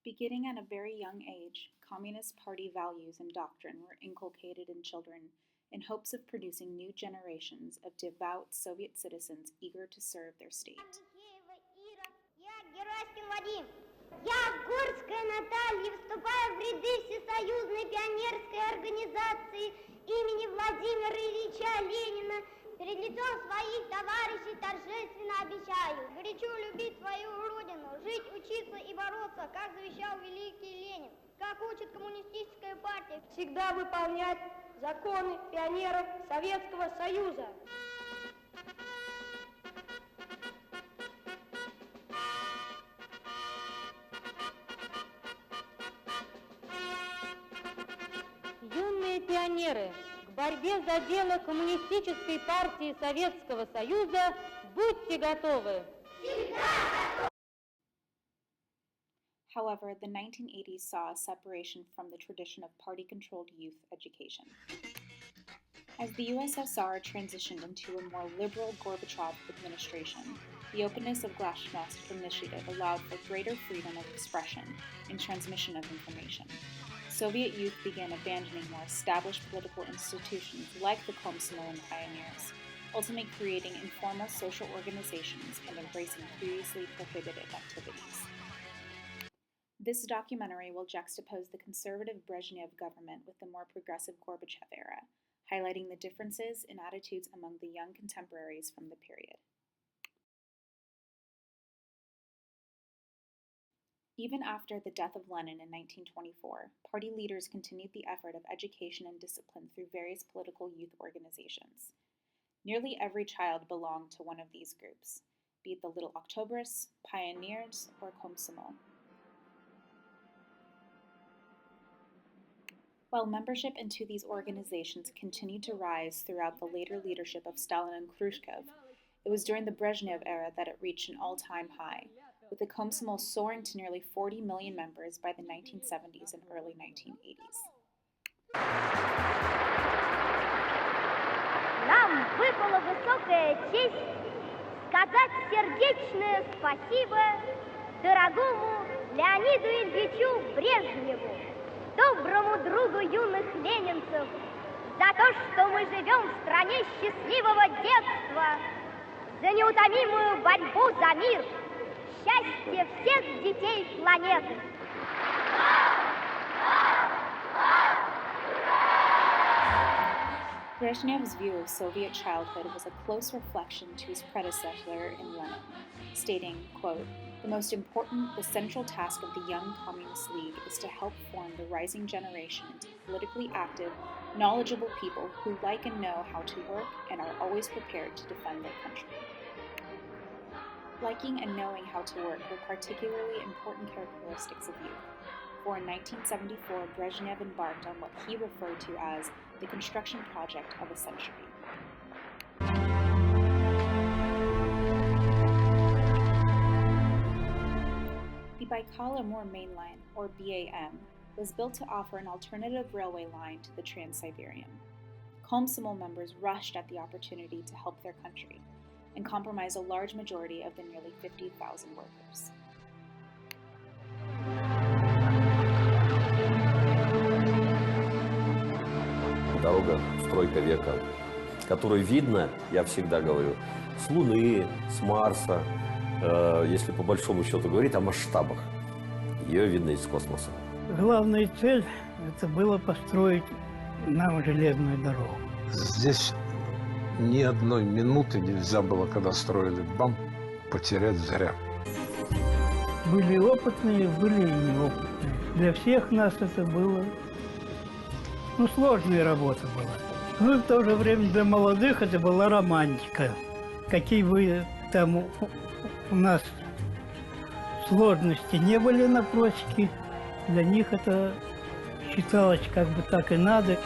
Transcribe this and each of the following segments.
Beginning at a very young age, Communist Party values and doctrine were inculcated in children in hopes of producing new generations of devout Soviet citizens eager to serve their state. Я, Горская Наталья, вступаю в ряды Всесоюзной пионерской организации имени Владимира Ильича Ленина, перед лицом своих товарищей торжественно обещаю горячо любить свою родину, жить, учиться и бороться, как завещал великий Ленин, как учит коммунистическая партия, всегда выполнять законы пионеров Советского Союза. Юные пионеры, к борьбе за дело Коммунистической партии Советского Союза будьте готовы! However, the 1980s saw a separation from the tradition of party-controlled youth education. As the U.S.S.R. transitioned into a more liberal Gorbachev administration, the openness of Glasnost initiative allowed for greater freedom of expression and transmission of information. Soviet youth began abandoning more established political institutions like the Komsomol and Pioneers, ultimately creating informal social organizations and embracing previously prohibited activities. This documentary will juxtapose the conservative Brezhnev government with the more progressive Gorbachev era, highlighting the differences in attitudes among the young contemporaries from the period. Even after the death of Lenin in 1924, party leaders continued the effort of education and discipline through various political youth organizations. Nearly every child belonged to one of these groups, be it the Little Octobrists, Pioneers, or Komsomol. While membership into these organizations continued to rise throughout the later leadership of Stalin and Khrushchev, it was during the Brezhnev era that it reached an all-time high, with the Komsomol soaring to nearly 40 million members by the 1970s and early 1980s. Нам выпала высокая честь сказать сердечное спасибо дорогому Леониду Ильичу Брежневу, доброму другу юных ленинцев, за то, что мы живем в стране счастливого детства, за неутомимую борьбу за мир, счастье всех детей планеты. Brezhnev's view of Soviet childhood was a close reflection to his predecessor in Lenin, stating, quote, "The most important, the central task of the Young Communist League is to help form the rising generation into politically active, knowledgeable people who like and know how to work and are always prepared to defend their country." Liking and knowing how to work were particularly important characteristics of youth, for in 1974 Brezhnev embarked on what he referred to as the construction project of a century. The Baikal-Amur Main Line, or BAM, was built to offer an alternative railway line to the Trans-Siberian. Komsomol members rushed at the opportunity to help their country and compromise a large majority of the nearly 50,000 workers. Дорога, стройка века, которую видно, я всегда говорю, с Луны, с Марса, если по большому счету говорить о масштабах. Ее видно из космоса. Главная цель – это было построить нам железную дорогу. Здесь ни одной минуты нельзя было, когда строили БАМ, потерять зря. Были опытные, были и неопытные. Для всех нас это было, сложная работа была. В то же время для молодых это была романтика. Какие бы там у нас сложности не были на просеке, для них это считалось как бы так и надо.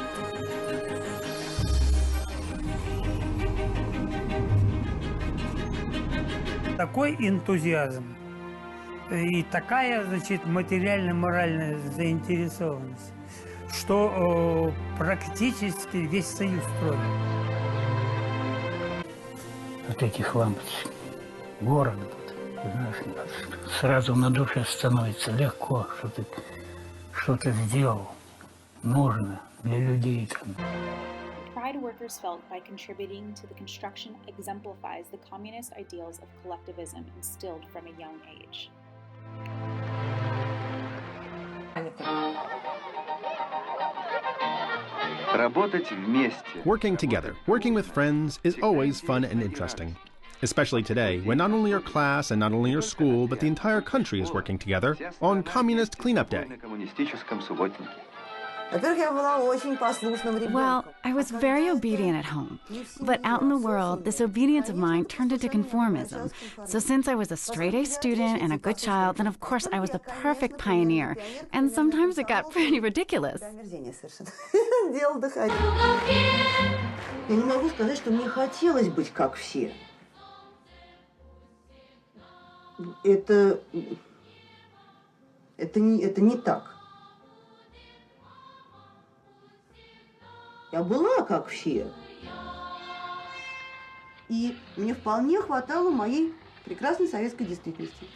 Такой энтузиазм и такая, материально-моральная заинтересованность, что практически весь Союз строил. Вот этих лампочек, город, знаешь, сразу на душе становится легко, что ты что-то сделал, нужно для людей там. The pride workers felt by contributing to the construction exemplifies the communist ideals of collectivism instilled from a young age. Работать вместе. Working together, working with friends is always fun and interesting. Especially today, when not only your class and not only your school, but the entire country is working together on Communist Cleanup Day. Well, I was very obedient at home, but out in the world, this obedience of mine turned into conformism. So since I was a straight-A student and a good child, then of course I was the perfect pioneer, and sometimes it got pretty ridiculous. Я не могу сказать, что мне хотелось быть как все. Это не так. Я была как все. И мне вполне хватало моей прекрасной советской действительности.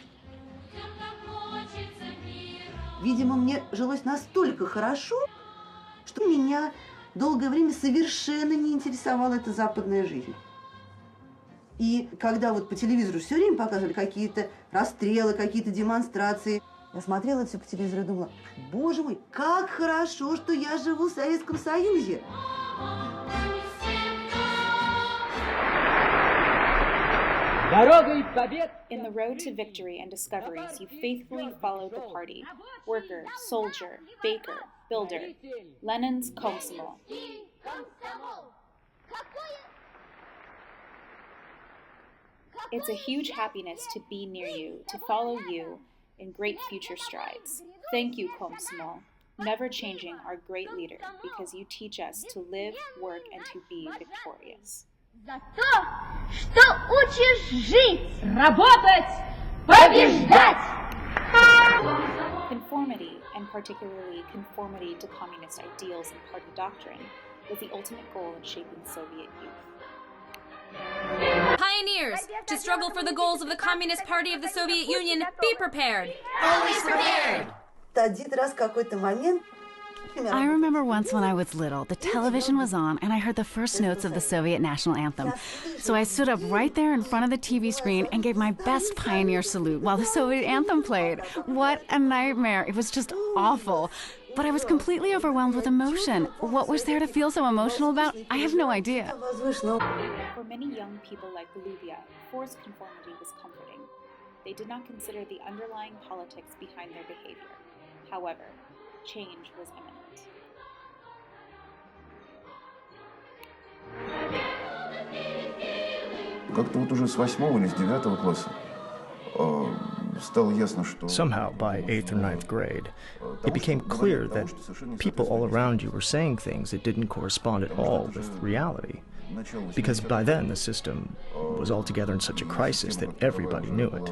Видимо, мне жилось настолько хорошо, что меня долгое время совершенно не интересовала эта западная жизнь. И когда вот по телевизору все время показывали какие-то расстрелы, какие-то демонстрации, я смотрела это все по телевизору и думала, боже мой, как хорошо, что я живу в Советском Союзе. In the road to victory and discoveries, you faithfully followed the party. Worker, soldier, baker, builder. Lenin's Komsomol. It's a huge happiness to be near you, to follow you in great future strides. Thank you, Komsomol, never changing our great leader, because you teach us to live, work, and to be victorious. За то, что учишь жить, работать, побеждать! Conformity, and particularly conformity to communist ideals and party doctrine, was the ultimate goal in shaping Soviet youth. Pioneers, to struggle for the goals of the Communist Party of the Soviet Union, be prepared. Always prepared! Один раз какой-то момент. I remember once when I was little, the television was on and I heard the first notes of the Soviet national anthem. So I stood up right there in front of the TV screen and gave my best pioneer salute while the Soviet anthem played. What a nightmare. It was just awful. But I was completely overwhelmed with emotion. What was there to feel so emotional about? I have no idea. For many young people like Lubia, forced conformity was comforting. They did not consider the underlying politics behind their behavior. However, change was imminent. Как-то вот уже с 8 или с 9 класса стало ясно, что... Somehow, by 8th or 9th grade, it became clear that people all around you were saying things that didn't correspond at all with reality. Because by then the system was altogether in such a crisis that everybody knew it.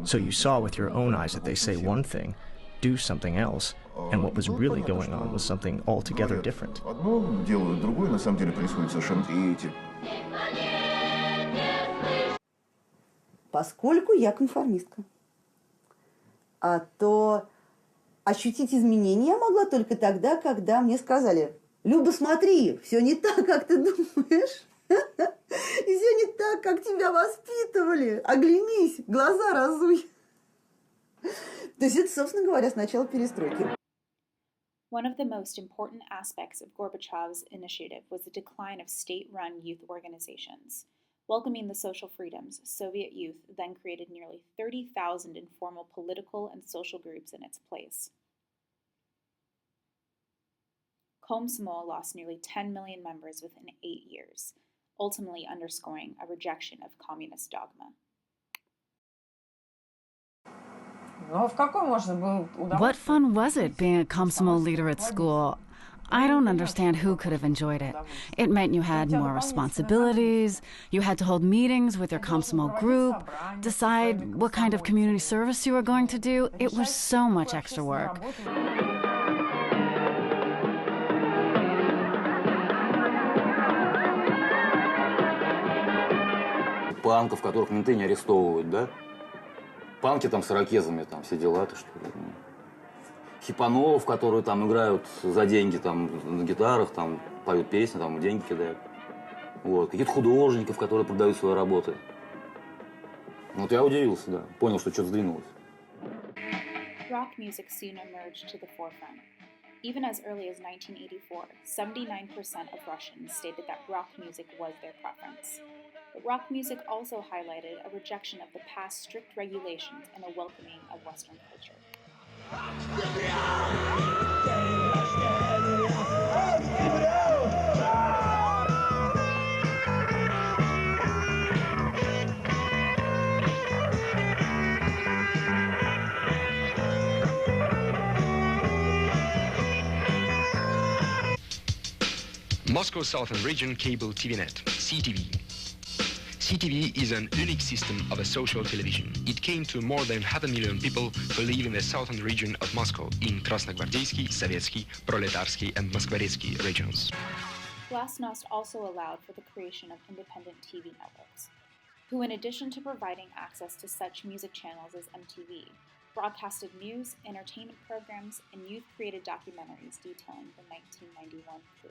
So you saw with your own eyes that they say one thing, do something else, and what was really going on was something altogether different. Одно делают, другое на самом деле происходит совершенно третье. Поскольку я конформистка, то ощутить изменения я могла только тогда, когда мне сказали: Люба, смотри, все не так, как ты думаешь. Все не так, как тебя воспитывали. Оглянись, глаза разуй. То есть это, собственно говоря, с начала перестройки. One of the most important aspects of Gorbachev's initiative was the decline of state-run youth organizations. Welcoming the social freedoms, Soviet youth then created nearly 30,000 informal political and social groups in its place. Komsomol lost nearly 10 million members within 8 years, ultimately underscoring a rejection of communist dogma. What fun was it being a Komsomol leader at school? I don't understand who could have enjoyed it. It meant you had more responsibilities, you had to hold meetings with your Komsomol group, decide what kind of community service you were going to do. It was so much extra work. Панков, которых менты не арестовывают, да? Панки там с ирокезами, там все дела, ты что ли. Хипанов, которые там играют за деньги там на гитарах, там поют песни, там деньги кидают. Вот. Каких-то художников, которые продают свои работы. Вот я удивился, да. Понял, что что-то сдвинулось. Rock music soon emerged to the forefront. Even as early as 1984, 79% of Russians stated that rock music was their preference. But rock music also highlighted a rejection of the past strict regulations and a welcoming of Western culture. Moscow Southern Region Cable TV Net, CTV. CTV is an unique system of a social television. It came to more than 500,000 people who live in the southern region of Moscow in Krasnogvardeyski, Sovietsky, Proletarsky and Moskvaretsky regions. Glasnost also allowed for the creation of independent TV networks, who in addition to providing access to such music channels as MTV, broadcasted news, entertainment programs, and youth-created documentaries detailing the 1991 coup.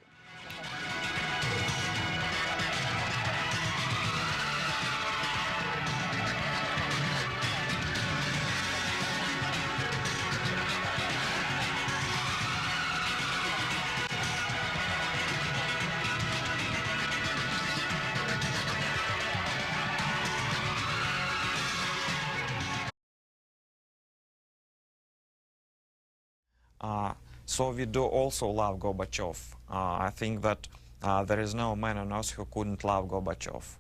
So we do also love Gorbachev. I think that there is no man on earth who couldn't love Gorbachev.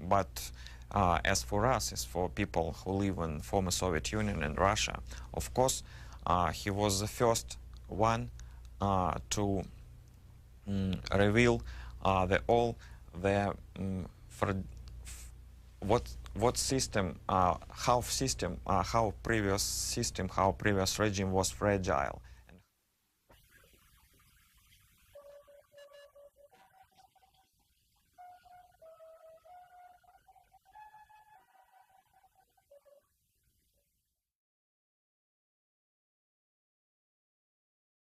But as for us, as for people who live in former Soviet Union and Russia, of course, he was the first one to reveal how previous regime was fragile.